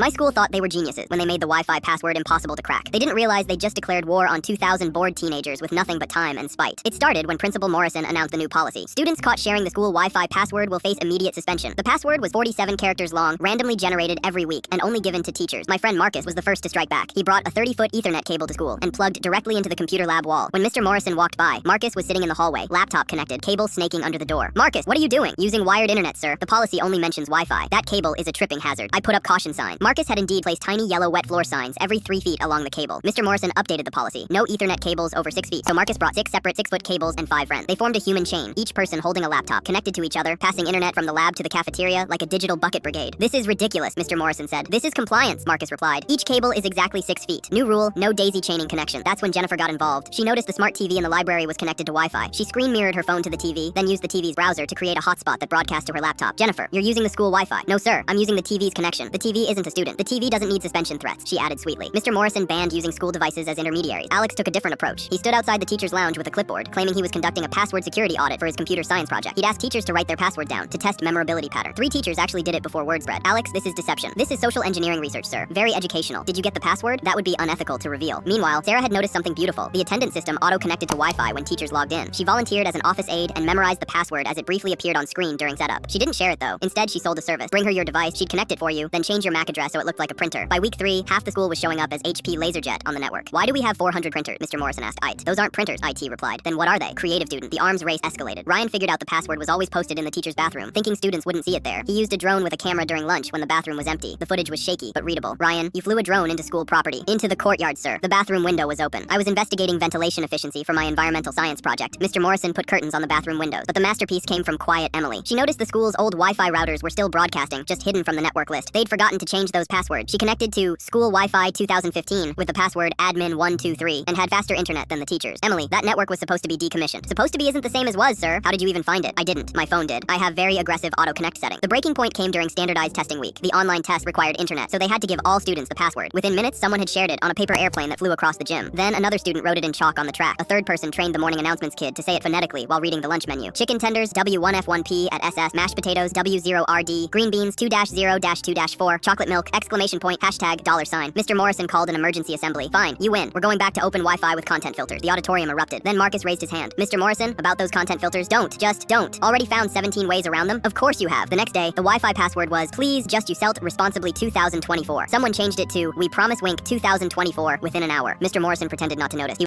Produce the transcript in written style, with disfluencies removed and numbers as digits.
My school thought they were geniuses when they made the Wi-Fi password impossible to crack. They didn't realize they just declared war on 2,000 bored teenagers with nothing but time and spite. It started when Principal Morrison announced the new policy. Students caught sharing the school Wi-Fi password will face immediate suspension. The password was 47 characters long, randomly generated every week, and only given to teachers. My friend Marcus was the first to strike back. He brought a 30-foot Ethernet cable to school and plugged directly into the computer lab wall. When Mr. Morrison walked by, Marcus was sitting in the hallway, laptop connected, cable snaking under the door. Marcus, what are you doing? Using wired internet, sir. The policy only mentions Wi-Fi. That cable is a tripping hazard. I put up caution sign. Marcus had indeed placed tiny yellow wet floor signs every 3 feet along the cable. Mr. Morrison updated the policy. No Ethernet cables over 6 feet. So Marcus brought 6 separate 6-foot cables and 5 friends. They formed a human chain, each person holding a laptop, connected to each other, passing internet from the lab to the cafeteria like a digital bucket brigade. This is ridiculous, Mr. Morrison said. This is compliance, Marcus replied. Each cable is exactly 6 feet. New rule, no daisy chaining connection. That's when Jennifer got involved. She noticed the smart TV in the library was connected to Wi-Fi. She screen mirrored her phone to the TV, then used the TV's browser to create a hotspot that broadcast to her laptop. Jennifer, you're using the school Wi-Fi. No, sir, I'm using the TV's connection. The TV isn't a student. The TV doesn't need suspension threats, she added sweetly. Mr. Morrison banned using school devices as intermediaries. Alex took a different approach. He stood outside the teacher's lounge with a clipboard, claiming he was conducting a password security audit for his computer science project. He'd ask teachers to write their password down to test memorability pattern. 3 teachers actually did it before word spread. Alex, this is deception. This is social engineering research, sir. Very educational. Did you get the password? That would be unethical to reveal. Meanwhile, Sarah had noticed something beautiful. The attendance system auto-connected to Wi-Fi when teachers logged in. She volunteered as an office aide and memorized the password as it briefly appeared on screen during setup. She didn't share it though. Instead, she sold a service. Bring her your device, she'd connect it for you, then change your MAC address so it looked like a printer. By week 3, half the school was showing up as HP LaserJet on the network. Why do we have 400 printers? Mr. Morrison asked IT. Those aren't printers, IT replied. Then what are they? Creative student. The arms race escalated. Ryan figured out the password was always posted in the teacher's bathroom, thinking students wouldn't see it there. He used a drone with a camera during lunch when the bathroom was empty. The footage was shaky, but readable. Ryan, you flew a drone into school property. Into the courtyard, sir. The bathroom window was open. I was investigating ventilation efficiency for my environmental science project. Mr. Morrison put curtains on the bathroom windows, but the masterpiece came from Quiet Emily. She noticed the school's old Wi-Fi routers were still broadcasting, just hidden from the network list. They'd forgotten to change those passwords. She connected to School Wi-Fi 2015 with the password admin123 and had faster internet than the teachers. Emily, that network was supposed to be decommissioned. Supposed to be isn't the same as was, sir. How did you even find it? I didn't. My phone did. I have very aggressive auto-connect setting. The breaking point came during standardized testing week. The online test required internet, so they had to give all students the password. Within minutes, someone had shared it on a paper airplane that flew across the gym. Then another student wrote it in chalk on the track. A third person trained the morning announcements kid to say it phonetically while reading the lunch menu. Chicken tenders W1F1P at SS, mashed potatoes W0RD, green beans 2-0-2-4, chocolate milk, exclamation point, hashtag $sign. Mr. Morrison called an emergency assembly. Fine, you win. We're going back to open Wi-Fi with content filters. The auditorium erupted. Then Marcus raised his hand. Mr. Morrison, about those content filters, just don't. Already found 17 ways around them? Of course you have. The next day, the Wi-Fi password was, please just you selt responsibly 2024. Someone changed it to, we promise wink 2024 within an hour. Mr. Morrison pretended not to notice.